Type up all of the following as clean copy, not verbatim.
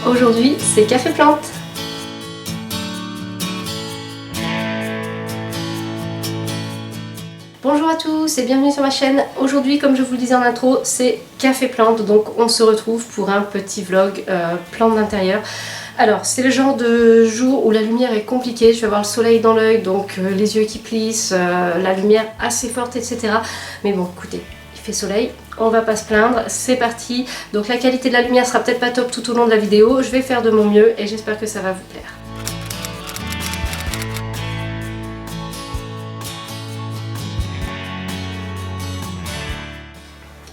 Aujourd'hui, c'est Café Plante. Bonjour à tous et bienvenue sur ma chaîne. Aujourd'hui, comme je vous le disais en intro, c'est Café Plante. Donc on se retrouve pour un petit vlog plante d'intérieur. Alors c'est le genre de jour où la lumière est compliquée. Je vais avoir le soleil dans l'œil, donc les yeux qui plissent, la lumière assez forte, etc. Mais bon, écoutez, il fait soleil, on va pas se plaindre, c'est parti. Donc la qualité de la lumière sera peut-être pas top tout au long de la vidéo. Je vais faire de mon mieux et j'espère que ça va vous plaire.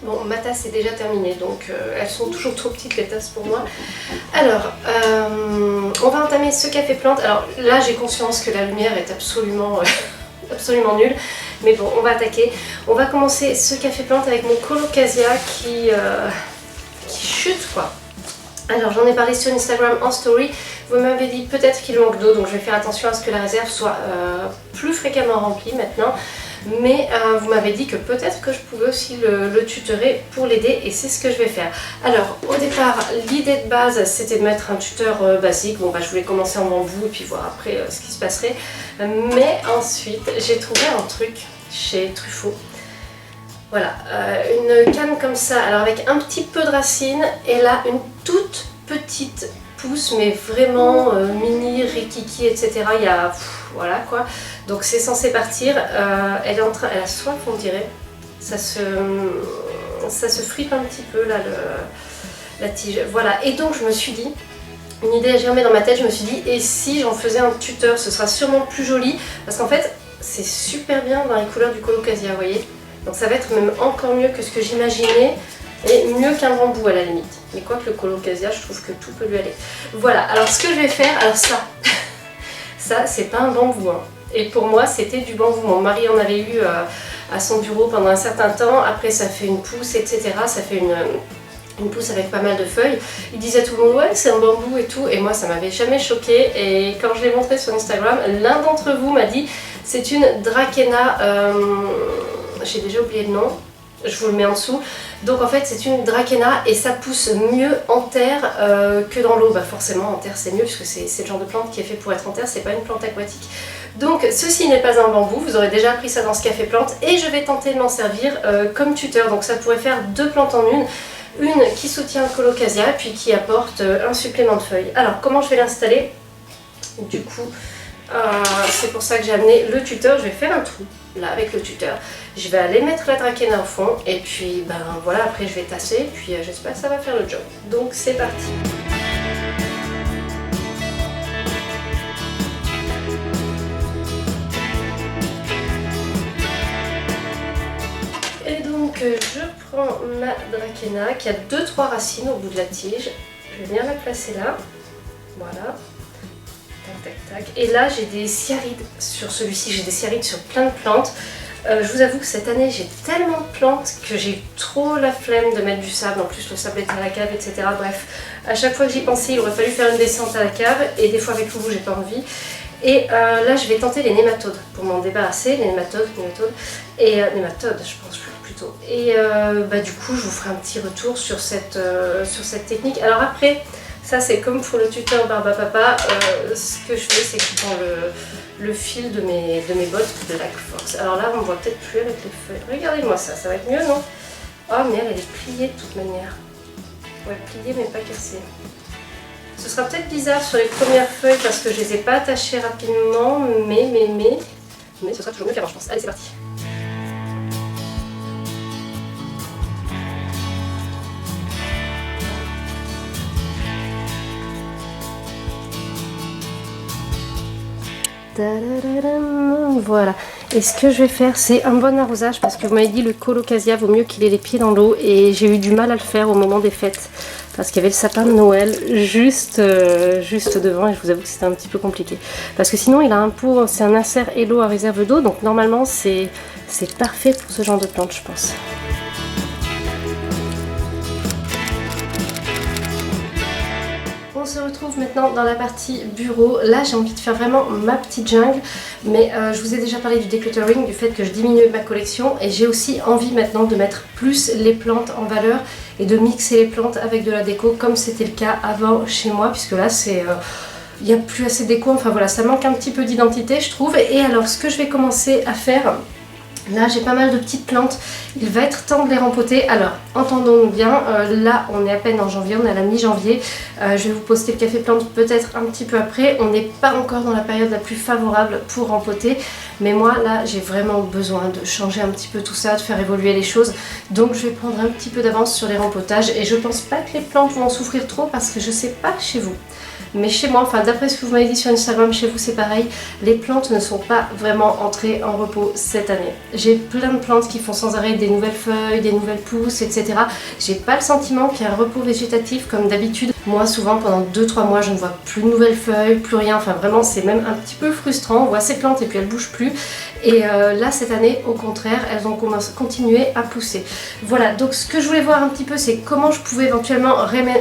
Bon, ma tasse est déjà terminée, donc elles sont toujours trop petites les tasses pour moi. Alors, on va entamer ce café plante. Alors là, j'ai conscience que la lumière est absolument, absolument nulle. Mais bon, on va attaquer. On va commencer ce café plante avec mon colocasia qui chute, quoi. Alors, j'en ai parlé sur Instagram en story. Vous m'avez dit peut-être qu'il manque d'eau, donc je vais faire attention à ce que la réserve soit plus fréquemment remplie maintenant. Mais vous m'avez dit que peut-être que je pouvais aussi le tutorer pour l'aider et c'est ce que je vais faire. Alors au départ, l'idée de base c'était de mettre un tuteur basique. Bon bah je voulais commencer en bambou et puis voir après ce qui se passerait. Mais ensuite j'ai trouvé un truc chez Truffaut. Voilà, une canne comme ça, alors avec un petit peu de racines et là une toute petite pousse mais vraiment mini, rikiki, etc. Il y a... voilà quoi. Donc c'est censé partir. Elle est en train... Elle a soif on dirait. Ça se fripe un petit peu là la tige. Voilà. Et donc je me suis dit, une idée a germé dans ma tête, je me suis dit et si j'en faisais un tuteur, ce sera sûrement plus joli. Parce qu'en fait c'est super bien dans les couleurs du colocasia, vous voyez. Donc ça va être même encore mieux que ce que j'imaginais. Et mieux qu'un bambou à la limite. Mais quoi que le colocasia, je trouve que tout peut lui aller. Voilà, alors ce que je vais faire, alors ça c'est pas un bambou. Hein. Et pour moi c'était du bambou. Mon mari en avait eu à son bureau pendant un certain temps. Après ça fait une pousse, etc. Ça fait une pousse avec pas mal de feuilles. Il disait tout le monde ouais c'est un bambou et tout. Et moi ça m'avait jamais choqué. Et quand je l'ai montré sur Instagram, l'un d'entre vous m'a dit c'est une Dracaena. J'ai déjà oublié le nom. Je vous le mets en dessous. Donc en fait c'est une Dracaena et ça pousse mieux en terre que dans l'eau. Bah forcément en terre c'est mieux puisque c'est le genre de plante qui est fait pour être en terre, c'est pas une plante aquatique. Donc ceci n'est pas un bambou, vous aurez déjà appris ça dans ce café plante et je vais tenter de m'en servir comme tuteur. Donc ça pourrait faire deux plantes en une. Une qui soutient le colocasia puis qui apporte un supplément de feuilles. Alors comment je vais l'installer? Du coup c'est pour ça que j'ai amené le tuteur. Je vais faire un trou là avec le tuteur. Je vais aller mettre la Dracaena au fond et puis ben voilà, après je vais tasser puis j'espère que ça va faire le job. Donc c'est parti. Et donc je prends ma Dracaena qui a 2-3 racines au bout de la tige. Je vais venir la placer là. Voilà. Tac, tac, tac. Et là j'ai des cyarides sur celui-ci, j'ai des cyarides sur plein de plantes. Je vous avoue que cette année j'ai tellement de plantes que j'ai eu trop la flemme de mettre du sable. En plus le sable est à la cave, etc. Bref, à chaque fois que j'y pensais il aurait fallu faire une descente à la cave et des fois avec Loulou j'ai pas envie. Et là je vais tenter les nématodes pour m'en débarrasser, les nématodes, et nématodes je pense plutôt. Et bah, du coup je vous ferai un petit retour sur cette technique. Alors après, ça c'est comme pour le tuteur Barba Papa, ce que je fais c'est que je prends le fil de mes bottes Black Fox. Alors là on ne voit peut-être plus avec les feuilles. Regardez-moi ça, ça va être mieux non? Oh mais elle est pliée de toute manière. Ouais, pliée mais pas cassée. Ce sera peut-être bizarre sur les premières feuilles parce que je les ai pas attachées rapidement, mais ce sera toujours mieux qu'avant je pense. Allez c'est parti. Voilà, et ce que je vais faire c'est un bon arrosage parce que vous m'avez dit le colocasia vaut mieux qu'il ait les pieds dans l'eau et j'ai eu du mal à le faire au moment des fêtes parce qu'il y avait le sapin de Noël juste devant et je vous avoue que c'était un petit peu compliqué parce que sinon il a un pot, c'est un insert Hello à réserve d'eau donc normalement c'est parfait pour ce genre de plante je pense. se retrouve maintenant dans la partie bureau. Là j'ai envie de faire vraiment ma petite jungle, mais je vous ai déjà parlé du decluttering, du fait que je diminue ma collection, et j'ai aussi envie maintenant de mettre plus les plantes en valeur et de mixer les plantes avec de la déco comme c'était le cas avant chez moi, puisque là c'est... il n'y a plus assez de déco, enfin voilà, ça manque un petit peu d'identité je trouve. Et alors ce que je vais commencer à faire, là j'ai pas mal de petites plantes, il va être temps de les rempoter. Alors entendons-nous bien, là on est à peine en janvier, on est à la mi-janvier, je vais vous poster le café plante peut-être un petit peu après, on n'est pas encore dans la période la plus favorable pour rempoter, mais moi là j'ai vraiment besoin de changer un petit peu tout ça, de faire évoluer les choses, donc je vais prendre un petit peu d'avance sur les rempotages, et je pense pas que les plantes vont en souffrir trop parce que je sais pas chez vous. Mais chez moi, enfin d'après ce que vous m'avez dit sur Instagram, chez vous c'est pareil, les plantes ne sont pas vraiment entrées en repos cette année. J'ai plein de plantes qui font sans arrêt des nouvelles feuilles, des nouvelles pousses, etc. J'ai pas le sentiment qu'il y a un repos végétatif comme d'habitude. Moi souvent pendant 2-3 mois je ne vois plus de nouvelles feuilles, plus rien, enfin vraiment c'est même un petit peu frustrant. On voit ces plantes et puis elles bougent plus. Et là cette année au contraire elles ont continué à pousser. Voilà, donc ce que je voulais voir un petit peu c'est comment je pouvais éventuellement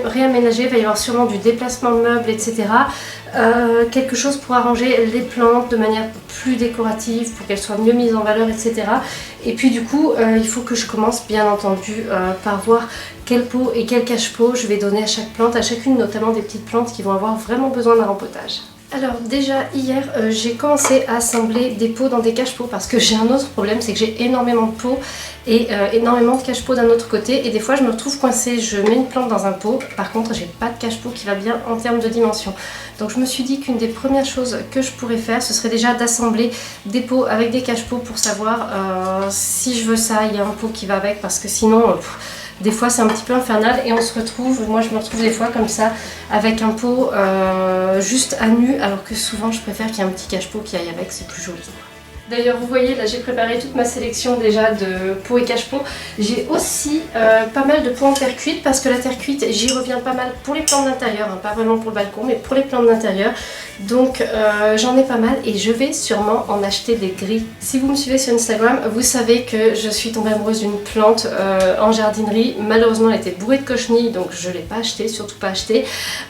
réaménager. Il va y avoir sûrement du déplacement de meubles, etc. Quelque chose pour arranger les plantes de manière plus décorative, pour qu'elles soient mieux mises en valeur, etc. Et puis du coup il faut que je commence bien entendu par voir quel pot et quel cache-pot je vais donner à chaque plante, à chacune notamment des petites plantes qui vont avoir vraiment besoin d'un rempotage. Alors déjà hier j'ai commencé à assembler des pots dans des cache-pots parce que j'ai un autre problème, c'est que j'ai énormément de pots et énormément de cache-pots d'un autre côté, et des fois je me retrouve coincée, je mets une plante dans un pot, par contre j'ai pas de cache-pot qui va bien en termes de dimension. Donc je me suis dit qu'une des premières choses que je pourrais faire ce serait déjà d'assembler des pots avec des cache-pots pour savoir si je veux ça, il y a un pot qui va avec, parce que sinon... des fois c'est un petit peu infernal et on se retrouve, moi je me retrouve des fois comme ça avec un pot juste à nu, alors que souvent je préfère qu'il y ait un petit cache-pot qui aille avec, c'est plus joli. D'ailleurs vous voyez là j'ai préparé toute ma sélection déjà de pots et cache-pots. J'ai aussi pas mal de pots en terre cuite parce que la terre cuite j'y reviens pas mal pour les plantes d'intérieur, hein, pas vraiment pour le balcon mais pour les plantes d'intérieur. Donc j'en ai pas mal et je vais sûrement en acheter des gris. Si vous me suivez sur Instagram, vous savez que je suis tombée amoureuse d'une plante en jardinerie. Malheureusement elle était bourrée de cochenilles donc je ne l'ai pas achetée, surtout pas achetée.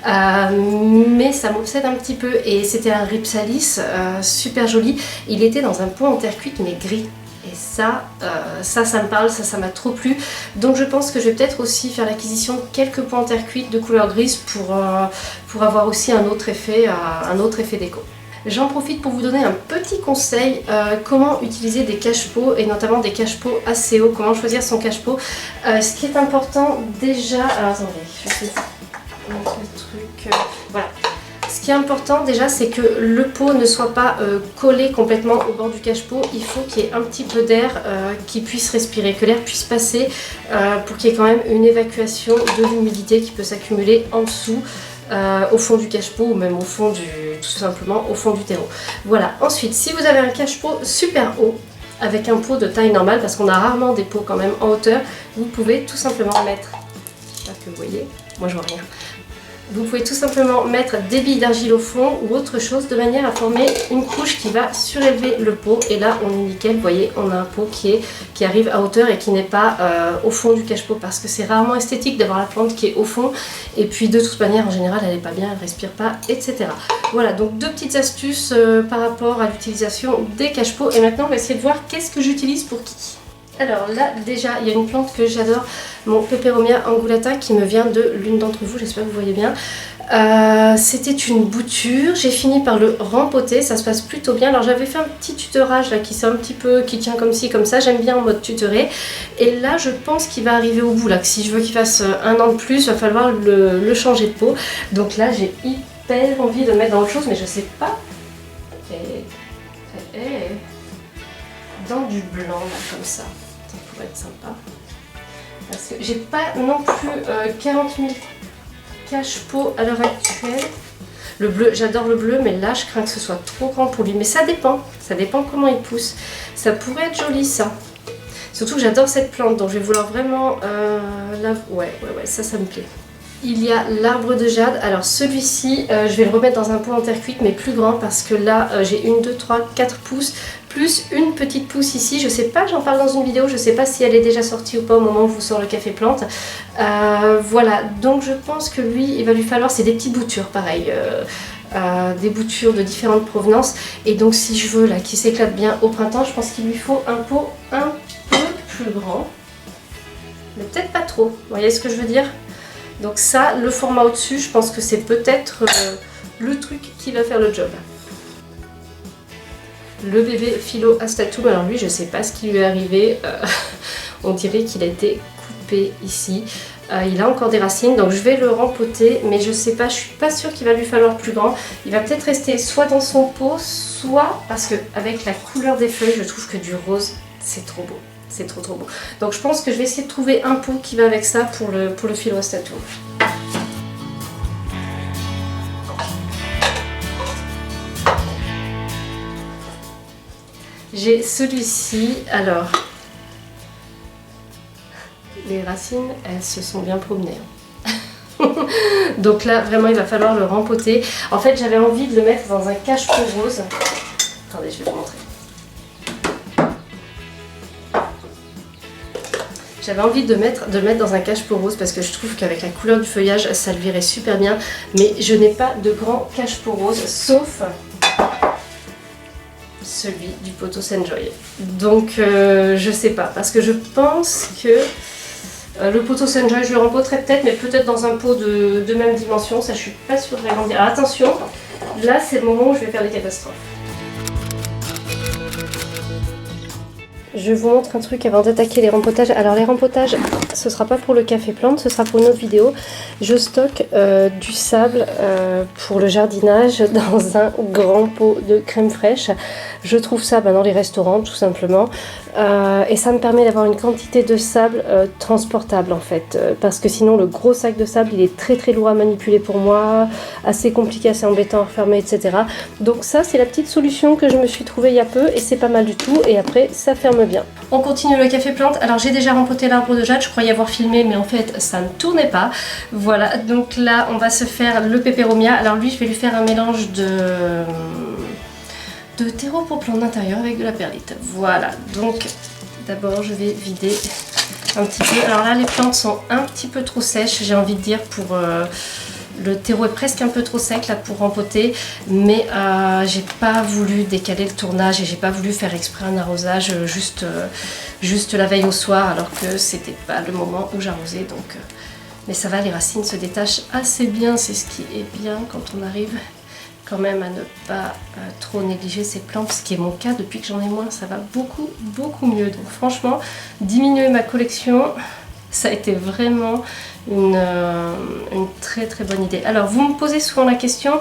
Mais ça m'obsède un petit peu, et c'était un Rhipsalis super joli. Il était dans un pot en terre cuite mais gris. Et ça me parle, ça m'a trop plu. Donc je pense que je vais peut-être aussi faire l'acquisition de quelques pots en terre cuite de couleur grise pour avoir aussi un autre effet déco. J'en profite pour vous donner un petit conseil, comment utiliser des cache-pots et notamment des cache-pots assez hauts, comment choisir son cache-pot. Ce qui est important déjà... Alors attendez, je vais montrer le truc... voilà. Ce qui est important déjà c'est que le pot ne soit pas collé complètement au bord du cache-pot. Il faut qu'il y ait un petit peu d'air qui puisse respirer, que l'air puisse passer pour qu'il y ait quand même une évacuation de l'humidité qui peut s'accumuler en dessous. Au fond du cache-pot ou même au fond tout simplement au fond du terreau. Voilà, ensuite si vous avez un cache-pot super haut avec un pot de taille normale, parce qu'on a rarement des pots quand même en hauteur, vous pouvez tout simplement mettre, j'espère que vous voyez, moi je vois rien. Vous pouvez tout simplement mettre des billes d'argile au fond ou autre chose de manière à former une couche qui va surélever le pot, et là on est nickel. Vous voyez, on a un pot qui arrive à hauteur et qui n'est pas au fond du cache-pot, parce que c'est rarement esthétique d'avoir la plante qui est au fond, et puis de toute manière en général elle n'est pas bien, elle respire pas, etc. Voilà, donc deux petites astuces par rapport à l'utilisation des cache-pots, et maintenant on va essayer de voir qu'est-ce que j'utilise pour qui. Alors là déjà il y a une plante que j'adore, mon Peperomia angulata, qui me vient de l'une d'entre vous, j'espère que vous voyez bien. C'était une bouture, j'ai fini par le rempoter, ça se passe plutôt bien. Alors j'avais fait un petit tutorage là qui tient comme ci comme ça, j'aime bien en mode tutoré. Et là je pense qu'il va arriver au bout là, que si je veux qu'il fasse un an de plus, il va falloir le changer de pot. Donc là j'ai hyper envie de le mettre dans autre chose, mais je sais pas. Dans du blanc là comme ça pourrait être sympa, parce que j'ai pas non plus 40 000 cache-pots à l'heure actuelle. Le bleu, j'adore le bleu, mais là je crains que ce soit trop grand pour lui, mais ça dépend comment il pousse. Ça pourrait être joli ça, surtout que j'adore cette plante, donc je vais vouloir vraiment ouais, ça me plaît. Il y a l'arbre de jade. Alors celui-ci, je vais le remettre dans un pot en terre cuite mais plus grand, parce que là j'ai 1, 2, 3, 4 pouces plus une petite pousse ici. Je sais pas, j'en parle dans une vidéo, je sais pas si elle est déjà sortie ou pas au moment où vous sort le café plante. Voilà, donc je pense que lui, il va lui falloir, c'est des petites boutures pareil. Des boutures de différentes provenances, et donc si je veux là qu'il s'éclate bien au printemps, je pense qu'il lui faut un pot un peu plus grand, mais peut-être pas trop, vous voyez ce que je veux dire. Donc ça, le format au dessus, je pense que c'est peut-être le truc qui va faire le job. Le bébé Philo Astatoum, alors lui je sais pas ce qui lui est arrivé, on dirait qu'il a été coupé ici. Il a encore des racines, donc je vais le rempoter, mais je sais pas, je suis pas sûre qu'il va lui falloir plus grand. Il va peut-être rester soit dans son pot, soit parce que avec la couleur des feuilles, je trouve que du rose, c'est trop beau. C'est trop beau. Donc je pense que je vais essayer de trouver un pot qui va avec ça pour le Philo Astatoum. J'ai celui-ci, alors... Les racines, elles se sont bien promenées. Donc là, vraiment, il va falloir le rempoter. En fait, j'avais envie de le mettre dans un cache-pot rose. Attendez, je vais vous montrer. J'avais envie de le mettre dans un cache-pot rose parce que je trouve qu'avec la couleur du feuillage, ça le virait super bien. Mais je n'ai pas de grand cache-pot rose, sauf celui du Pothos Enjoy. Donc, je sais pas, parce que je pense que... le Pothos Enjoy, je le rempoterai peut-être, mais peut-être dans un pot de même dimension, ça je suis pas sûre vraiment dire. Alors attention, là c'est le moment où je vais faire des catastrophes. Je vous montre un truc avant d'attaquer les rempotages. Alors les rempotages, ce sera pas pour le café plante, ce sera pour une autre vidéo. Je stocke du sable pour le jardinage dans un grand pot de crème fraîche. Je trouve ça dans les restaurants tout simplement. Et ça me permet d'avoir une quantité de sable transportable en fait. Parce que sinon le gros sac de sable il est très lourd à manipuler pour moi. Assez compliqué, assez embêtant à refermer, etc. Donc ça c'est la petite solution que je me suis trouvée il y a peu et c'est pas mal du tout. Et après ça ferme bien. On continue le café plante. Alors j'ai déjà rempoté l'arbre de jade, je croyais avoir filmé mais en fait ça ne tournait pas. Voilà, donc là on va se faire le peperomia. Alors lui je vais lui faire un mélange de terreau pour plantes d'intérieur avec de la perlite. Voilà, donc d'abord je vais vider un petit peu. Alors là les plantes sont un petit peu trop sèches, j'ai envie de dire, pour... le terreau est presque un peu trop sec là pour rempoter, mais j'ai pas voulu décaler le tournage et j'ai pas voulu faire exprès un arrosage juste la veille au soir alors que c'était pas le moment où j'arrosais, donc mais ça va, les racines se détachent assez bien, c'est ce qui est bien quand on arrive quand même à ne pas trop négliger ces plantes, ce qui est mon cas depuis que j'en ai moins, ça va beaucoup mieux. Donc franchement, diminuer ma collection, ça a été vraiment une très bonne idée. Alors vous me posez souvent la question,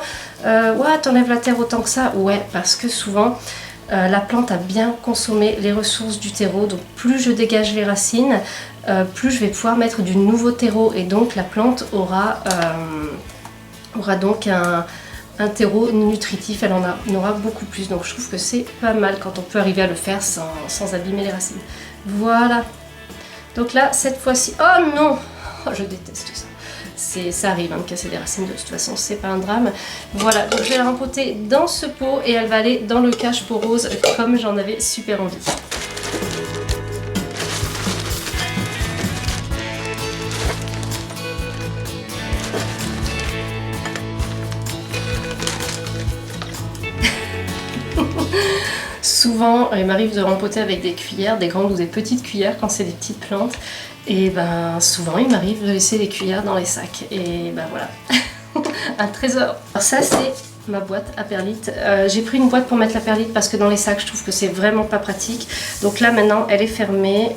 ouais, t'enlèves la terre autant que ça? Ouais, parce que souvent la plante a bien consommé les ressources du terreau, donc plus je dégage les racines, plus je vais pouvoir mettre du nouveau terreau et donc la plante aura donc un terreau nutritif, elle en aura beaucoup plus. Donc je trouve que c'est pas mal quand on peut arriver à le faire sans abîmer les racines. Voilà. Donc là, cette fois-ci... Oh non! Oh, je déteste ça. Ça arrive de casser des racines, de toute façon, c'est pas un drame. Voilà, donc je vais la rempoter dans ce pot et elle va aller dans le cache-pot rose comme j'en avais super envie. Souvent, il m'arrive de rempoter avec des cuillères, des grandes ou des petites cuillères quand c'est des petites plantes. Et ben souvent, il m'arrive de laisser les cuillères dans les sacs. Et ben voilà, un trésor. Alors ça, c'est ma boîte à perlite. J'ai pris une boîte pour mettre la perlite parce que dans les sacs, je trouve que c'est vraiment pas pratique. Donc là, maintenant, elle est fermée.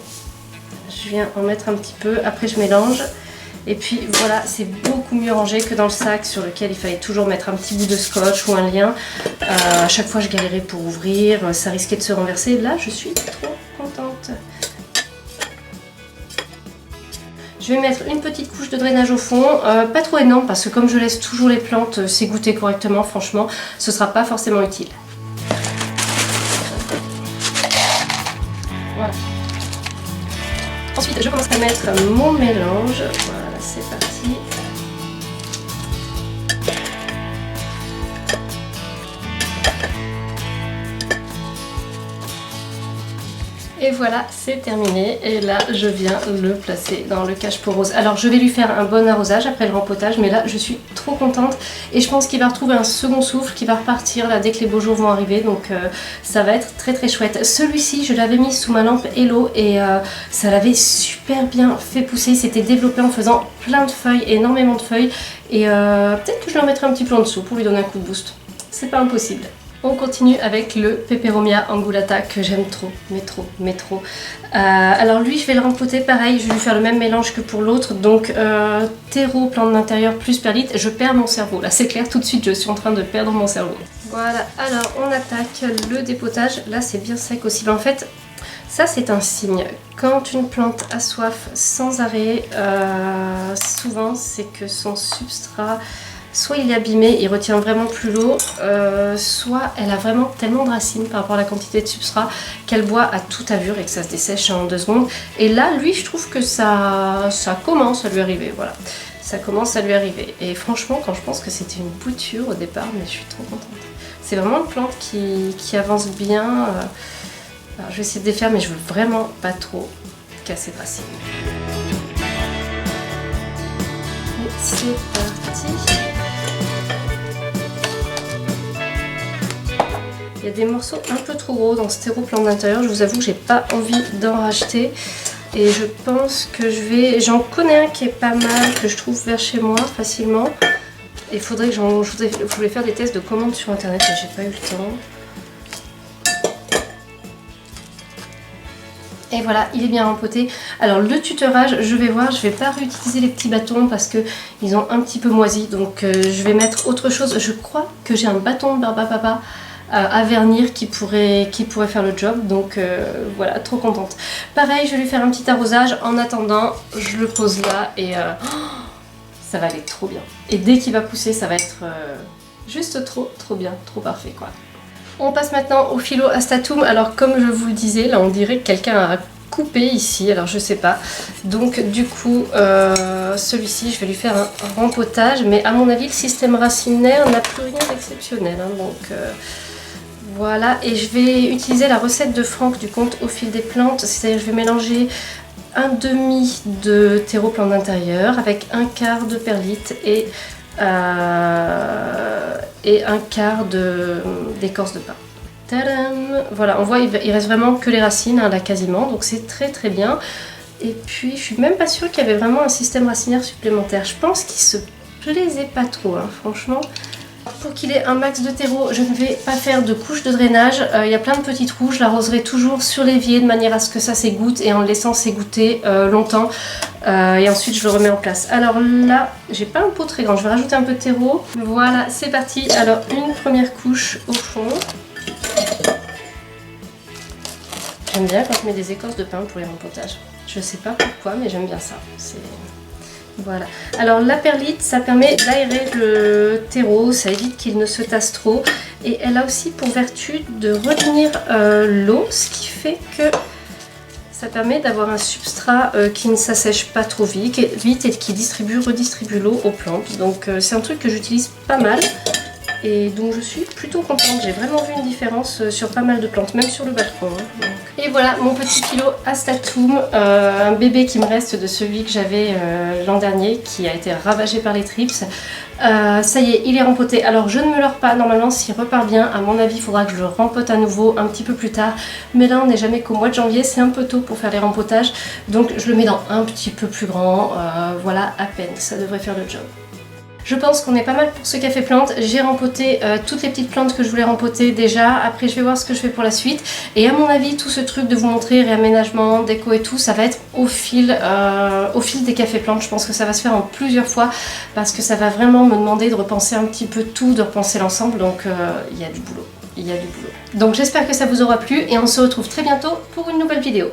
Je viens en mettre un petit peu. Après, je mélange. Et puis voilà, c'est beaucoup mieux rangé que dans le sac sur lequel il fallait toujours mettre un petit bout de scotch ou un lien. À chaque fois je galérais pour ouvrir, ça risquait de se renverser. Là je suis trop contente. Je vais mettre une petite couche de drainage au fond, pas trop énorme parce que comme je laisse toujours les plantes s'égoutter correctement, franchement ce sera pas forcément utile. Voilà. Ensuite je commence à mettre mon mélange. Voilà. C'est parti. Et voilà, c'est terminé. Et là, je viens le placer dans le cache-pot rose. Alors, je vais lui faire un bon arrosage après le rempotage, mais là, je suis trop contente. Et je pense qu'il va retrouver un second souffle, qui va repartir là dès que les beaux jours vont arriver. Donc, ça va être très très chouette. Celui-ci, je l'avais mis sous ma lampe Hello et ça l'avait super bien fait pousser. C'était développé en faisant plein de feuilles, énormément de feuilles. Et peut-être que je le remettrai un petit peu en dessous pour lui donner un coup de boost. C'est pas impossible. On continue avec le Peperomia angulata que j'aime trop, mais trop. Alors lui, je vais le rempoter pareil, je vais lui faire le même mélange que pour l'autre. Donc terreau, plante d'intérieur plus perlite. Je perds mon cerveau. Là, c'est clair, tout de suite, je suis en train de perdre mon cerveau. Voilà, alors on attaque le dépotage. Là, c'est bien sec aussi. Mais en fait, ça, c'est un signe. Quand une plante a soif sans arrêt, souvent, c'est que son substrat... soit il est abîmé, il retient vraiment plus l'eau, soit elle a vraiment tellement de racines par rapport à la quantité de substrat qu'elle boit à toute allure et que ça se dessèche en 2 secondes. Et là, lui, je trouve que ça commence à lui arriver, voilà. Ça commence à lui arriver. Et franchement, quand je pense que c'était une bouture au départ, mais je suis trop contente. C'est vraiment une plante qui avance bien. Alors, je vais essayer de défaire, mais je veux vraiment pas trop casser de racines. Et c'est parti. Il y a des morceaux un peu trop gros dans ce terreau plante d'intérieur. Je vous avoue que j'ai pas envie d'en racheter. Et je pense que je vais... J'en connais un qui est pas mal, que je trouve vers chez moi facilement. Et il faudrait que je voulais faire des tests de commande sur internet, mais j'ai pas eu le temps. Et voilà, il est bien rempoté. Alors le tutorage, je vais voir, je vais pas réutiliser les petits bâtons parce que ils ont un petit peu moisi. Donc je vais mettre autre chose. Je crois que j'ai un bâton de Barbapapa à vernir qui pourrait faire le job. Donc voilà, trop contente. Pareil, je vais lui faire un petit arrosage. En attendant, je le pose là et ça va aller trop bien. Et dès qu'il va pousser, ça va être juste trop bien, trop parfait quoi. On passe maintenant au Philo-astatum. Alors comme je vous le disais, là on dirait que quelqu'un a coupé ici, alors je sais pas. Donc du coup, celui-ci, je vais lui faire un rempotage. Mais à mon avis, le système racinaire n'a plus rien d'exceptionnel. Hein, donc voilà, et je vais utiliser la recette de Franck du conte Au fil des plantes. C'est-à-dire je vais mélanger un demi de terreau plante d'intérieur avec un quart de perlite et un quart d'écorce de pin. Tadam! Voilà, on voit il reste vraiment que les racines, hein, là quasiment, donc c'est très bien. Et puis je suis même pas sûre qu'il y avait vraiment un système racinaire supplémentaire. Je pense qu'il se plaisait pas trop, hein, franchement. Pour qu'il ait un max de terreau, je ne vais pas faire de couche de drainage. Il y a plein de petits trous, je l'arroserai toujours sur l'évier de manière à ce que ça s'égoutte et en le laissant s'égoutter longtemps. Et ensuite je le remets en place. Alors là, j'ai pas un pot très grand, je vais rajouter un peu de terreau. Voilà, c'est parti. Alors une première couche au fond. J'aime bien quand je mets des écorces de pin pour les rempotages. Je sais pas pourquoi, mais j'aime bien ça. Voilà. Alors la perlite, ça permet d'aérer le terreau, ça évite qu'il ne se tasse trop. Et elle a aussi pour vertu de retenir l'eau, ce qui fait que ça permet d'avoir un substrat qui ne s'assèche pas trop vite et qui redistribue l'eau aux plantes. Donc c'est un truc que j'utilise pas mal. Et donc je suis plutôt contente, j'ai vraiment vu une différence sur pas mal de plantes, même sur le balcon. Hein. Et voilà mon petit Philo-astatum, un bébé qui me reste de celui que j'avais l'an dernier, qui a été ravagé par les trips. Ça y est, il est rempoté. Alors je ne me leurre pas, normalement s'il repart bien, à mon avis il faudra que je le rempote à nouveau un petit peu plus tard. Mais là on n'est jamais qu'au mois de janvier, c'est un peu tôt pour faire les rempotages. Donc je le mets dans un petit peu plus grand, voilà à peine, ça devrait faire le job. Je pense qu'on est pas mal pour ce café plante. J'ai rempoté toutes les petites plantes que je voulais rempoter déjà. Après je vais voir ce que je fais pour la suite. Et à mon avis tout ce truc de vous montrer réaménagement, déco et tout, ça va être au fil des cafés plantes. Je pense que ça va se faire en plusieurs fois parce que ça va vraiment me demander de repenser un petit peu tout, de repenser l'ensemble. Donc il y a du boulot. Il y a du boulot. Donc j'espère que ça vous aura plu et on se retrouve très bientôt pour une nouvelle vidéo.